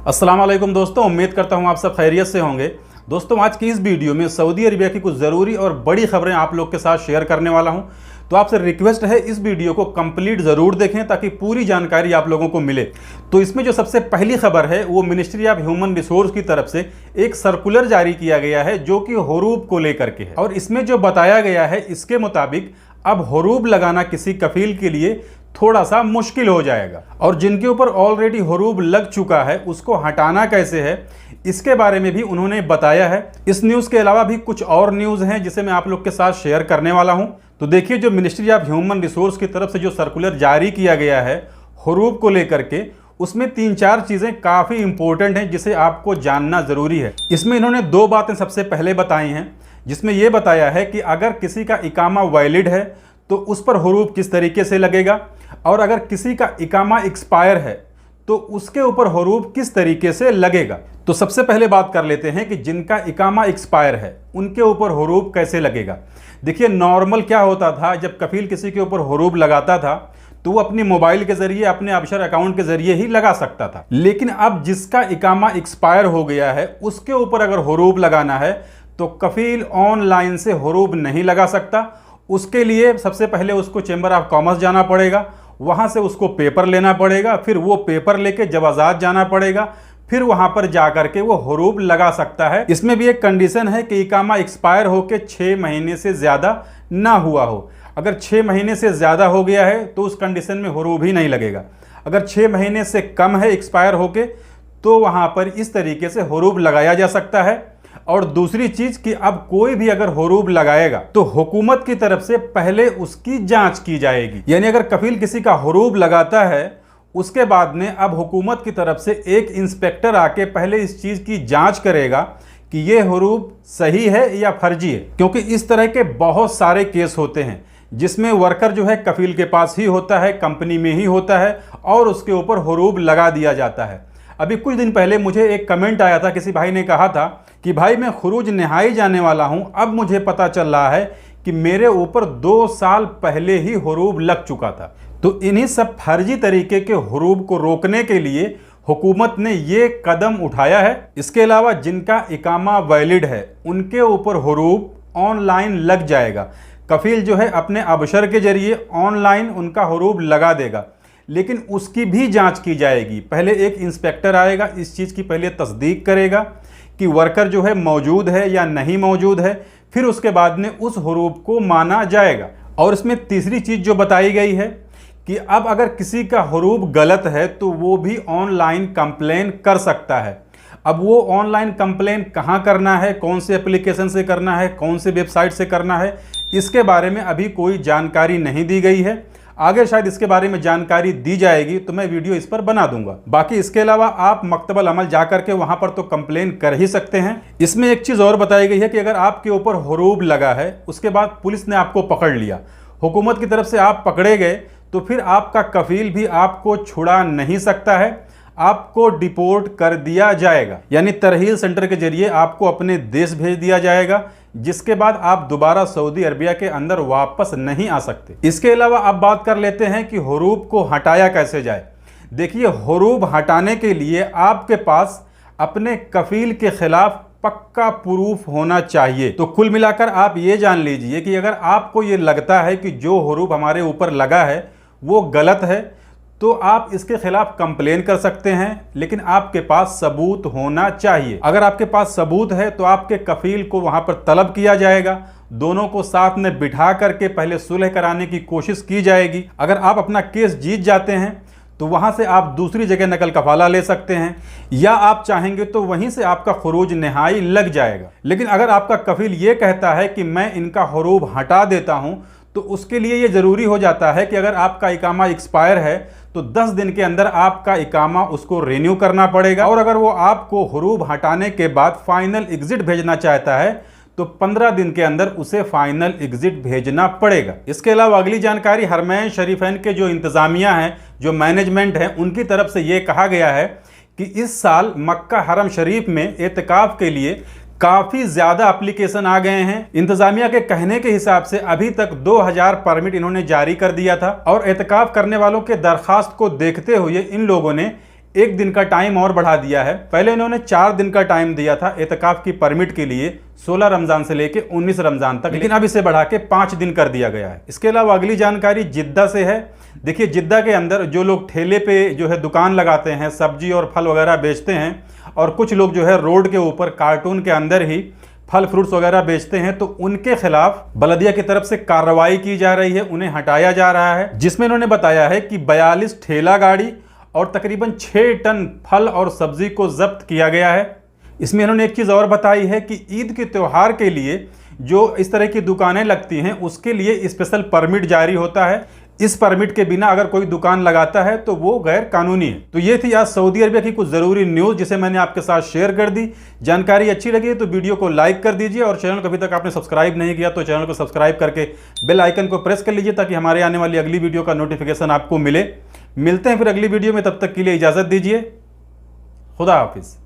अस्सलाम वालेकुम दोस्तों, उम्मीद करता हूँ आप सब खैरियत से होंगे। दोस्तों, आज की इस वीडियो में सऊदी अरबिया की कुछ ज़रूरी और बड़ी खबरें आप लोग के साथ शेयर करने वाला हूँ। तो आपसे रिक्वेस्ट है इस वीडियो को कंप्लीट ज़रूर देखें ताकि पूरी जानकारी आप लोगों को मिले। तो इसमें जो सबसे पहली खबर है वो मिनिस्ट्री ऑफ ह्यूमन रिसोर्स की तरफ से एक सर्कुलर जारी किया गया है जो कि हुरूब को लेकर के है। और इसमें जो बताया गया है इसके मुताबिक अब हुरूब लगाना किसी कफील के लिए थोड़ा सा मुश्किल हो जाएगा, और जिनके ऊपर ऑलरेडी हुरूब लग चुका है उसको हटाना कैसे है इसके बारे में भी उन्होंने बताया है। इस न्यूज़ के अलावा भी कुछ और न्यूज़ हैं जिसे मैं आप लोग के साथ शेयर करने वाला हूं। तो देखिए, जो मिनिस्ट्री ऑफ ह्यूमन रिसोर्स की तरफ से जो सर्कुलर जारी किया गया है हुरूब को लेकर के, उसमें 3-4 चीज़ें काफ़ी इंपॉर्टेंट हैं जिसे आपको जानना ज़रूरी है। इसमें इन्होंने 2 बातें सबसे पहले बताई हैं, जिसमें यह बताया है कि अगर किसी का इकामा वैलिड है तो उस पर हुरूब किस तरीके से लगेगा, और अगर किसी का इकामा एक्सपायर है तो उसके ऊपर हुरूब किस तरीके से लगेगा। तो सबसे पहले बात कर लेते हैं कि जिनका इकामा एक्सपायर है उनके ऊपर हुरूब कैसे लगेगा। देखिए, नॉर्मल क्या होता था, जब कफील किसी के ऊपर हुरूब लगाता था तो वो अपनी मोबाइल के जरिए, अपने अबशर अकाउंट के जरिए ही लगा सकता था। लेकिन अब जिसका इकामा एक्सपायर हो गया है उसके ऊपर अगर हुरूब लगाना है तो कफील ऑनलाइन से हुरूब नहीं लगा सकता। उसके लिए सबसे पहले उसको चैम्बर ऑफ कॉमर्स जाना पड़ेगा, वहाँ से उसको पेपर लेना पड़ेगा, फिर वो पेपर लेके जवाजात जाना पड़ेगा, फिर वहाँ पर जा कर के वो हुरूब लगा सकता है। इसमें भी एक कंडीशन है कि इकामा एक्सपायर होके 6 महीने से ज़्यादा ना हुआ हो। अगर 6 महीने से ज़्यादा हो गया है तो उस कंडीशन में हुरूब ही नहीं लगेगा। अगर 6 महीने से कम है एक्सपायर होके तो वहाँ पर इस तरीके से हुरूब लगाया जा सकता है। और दूसरी चीज कि अब कोई भी अगर हुरूब लगाएगा तो हुकूमत की तरफ से पहले उसकी जांच की जाएगी। यानी अगर कफील किसी का हुरूब लगाता है उसके बाद में अब हुकूमत की तरफ से एक इंस्पेक्टर आके पहले इस चीज की जांच करेगा कि ये हुरूब सही है या फर्जी है। क्योंकि इस तरह के बहुत सारे केस होते हैं जिसमें वर्कर जो है कफील के पास ही होता है, कंपनी में ही होता है, और उसके ऊपर हुरूब लगा दिया जाता है। अभी कुछ दिन पहले मुझे एक कमेंट आया था, किसी भाई ने कहा था कि भाई मैं खुरूज नहाई जाने वाला हूं, अब मुझे पता चल रहा है कि मेरे ऊपर 2 साल पहले ही हुरूब लग चुका था। तो इन्हीं सब फर्जी तरीके के हुरूब को रोकने के लिए हुकूमत ने ये कदम उठाया है। इसके अलावा जिनका इकामा वैलिड है उनके ऊपर हुरूब ऑनलाइन लग जाएगा। कफील जो है अपने अबशर के जरिए ऑनलाइन उनका हुरूब लगा देगा, लेकिन उसकी भी जांच की जाएगी। पहले एक इंस्पेक्टर आएगा, इस चीज़ की पहले तस्दीक करेगा कि वर्कर जो है मौजूद है या नहीं मौजूद है, फिर उसके बाद में उस हुरूब को माना जाएगा। और इसमें तीसरी चीज़ जो बताई गई है कि अब अगर किसी का हुरूब गलत है तो वो भी ऑनलाइन कंप्लेन कर सकता है। अब वो ऑनलाइन कंप्लेन कहाँ करना है, कौन से एप्लीकेशन से करना है, कौन से वेबसाइट से करना है, इसके बारे में अभी कोई जानकारी नहीं दी गई है। आगे शायद इसके बारे में जानकारी दी जाएगी तो मैं वीडियो इस पर बना दूंगा। बाकी इसके अलावा आप मकतबल अमल जा करके वहां पर तो कंप्लेन कर ही सकते हैं। इसमें एक चीज़ और बताई गई है कि अगर आपके ऊपर हुरूब लगा है, उसके बाद पुलिस ने आपको पकड़ लिया, हुकूमत की तरफ से आप पकड़े गए, तो फिर आपका कफील भी आपको छुड़ा नहीं सकता है, आपको डिपोर्ट कर दिया जाएगा। यानी तरहील सेंटर के जरिए आपको अपने देश भेज दिया जाएगा, जिसके बाद आप दोबारा सऊदी अरबिया के अंदर वापस नहीं आ सकते। इसके अलावा अब बात कर लेते हैं कि हुरूब को हटाया कैसे जाए। देखिए, हुरूब हटाने के लिए आपके पास अपने कफील के खिलाफ पक्का प्रूफ होना चाहिए। तो कुल मिलाकर आप ये जान लीजिए कि अगर आपको ये लगता है कि जो हुरूब हमारे ऊपर लगा है वो गलत है तो आप इसके खिलाफ कंप्लेन कर सकते हैं, लेकिन आपके पास सबूत होना चाहिए। अगर आपके पास सबूत है तो आपके कफील को वहां पर तलब किया जाएगा, दोनों को साथ में बिठा करके पहले सुलह कराने की कोशिश की जाएगी। अगर आप अपना केस जीत जाते हैं तो वहां से आप दूसरी जगह नकल कफाला ले सकते हैं, या आप चाहेंगे तो वहीं से आपका खुरूज नहाई लग जाएगा। लेकिन अगर आपका कफील ये कहता है कि मैं इनका हुरूब हटा देता हूं, तो उसके लिए ये ज़रूरी हो जाता है कि अगर आपका इकामा एक्सपायर है तो 10 दिन के अंदर आपका इकामा उसको रिन्यू करना पड़ेगा। और अगर वो आपको हुरूब हटाने के बाद फाइनल एग्जिट भेजना चाहता है तो 15 दिन के अंदर उसे फाइनल एग्जिट भेजना पड़ेगा। इसके अलावा अगली जानकारी, हरमैन शरीफैन के जो इंतज़ामिया हैं, जो मैनेजमेंट है, उनकी तरफ से ये कहा गया है कि इस साल मक्का हरम शरीफ में एतकाफ़ के लिए काफ़ी ज़्यादा एप्लीकेशन आ गए हैं। इंतज़ामिया के कहने के हिसाब से अभी तक 2000 परमिट इन्होंने जारी कर दिया था, और एतकाफ़ करने वालों के दरख्वास्त को देखते हुए इन लोगों ने 1 दिन का टाइम और बढ़ा दिया है। पहले इन्होंने 4 दिन का टाइम दिया था एतकाफ की परमिट के लिए 16 रमज़ान से लेके 19 रमज़ान तक, लेकिन अब इसे बढ़ा के 5 दिन कर दिया गया है। इसके अलावा अगली जानकारी जिद्दा से है। देखिए, जिद्दा के अंदर जो लोग ठेले पे जो है दुकान लगाते हैं, सब्जी और फल वगैरह बेचते हैं, और कुछ लोग जो है रोड के ऊपर कार्टून के अंदर ही फल फ्रूट्स वगैरह बेचते हैं, तो उनके खिलाफ बलदिया की तरफ से कार्रवाई की जा रही है, उन्हें हटाया जा रहा है। जिसमें इन्होंने बताया है कि 42 ठेला गाड़ी और तकरीबन 6 टन फल और सब्जी को जब्त किया गया है। इसमें इन्होंने एक चीज़ और बताई है कि ईद के त्यौहार के लिए जो इस तरह की दुकानें लगती हैं उसके लिए स्पेशल परमिट जारी होता है। इस परमिट के बिना अगर कोई दुकान लगाता है तो वो गैर कानूनी है। तो ये थी आज सऊदी अरबिया की कुछ ज़रूरी न्यूज़ जिसे मैंने आपके साथ शेयर कर दी। जानकारी अच्छी लगी तो वीडियो को लाइक कर दीजिए, और चैनल को अभी तक आपने सब्सक्राइब नहीं किया तो चैनल को सब्सक्राइब करके बेल आइकन को प्रेस कर लीजिए ताकि हमारे आने वाली अगली वीडियो का नोटिफिकेशन आपको मिले। मिलते हैं फिर अगली वीडियो में, तब तक के लिए इजाज़त दीजिए। खुदा हाफिज़।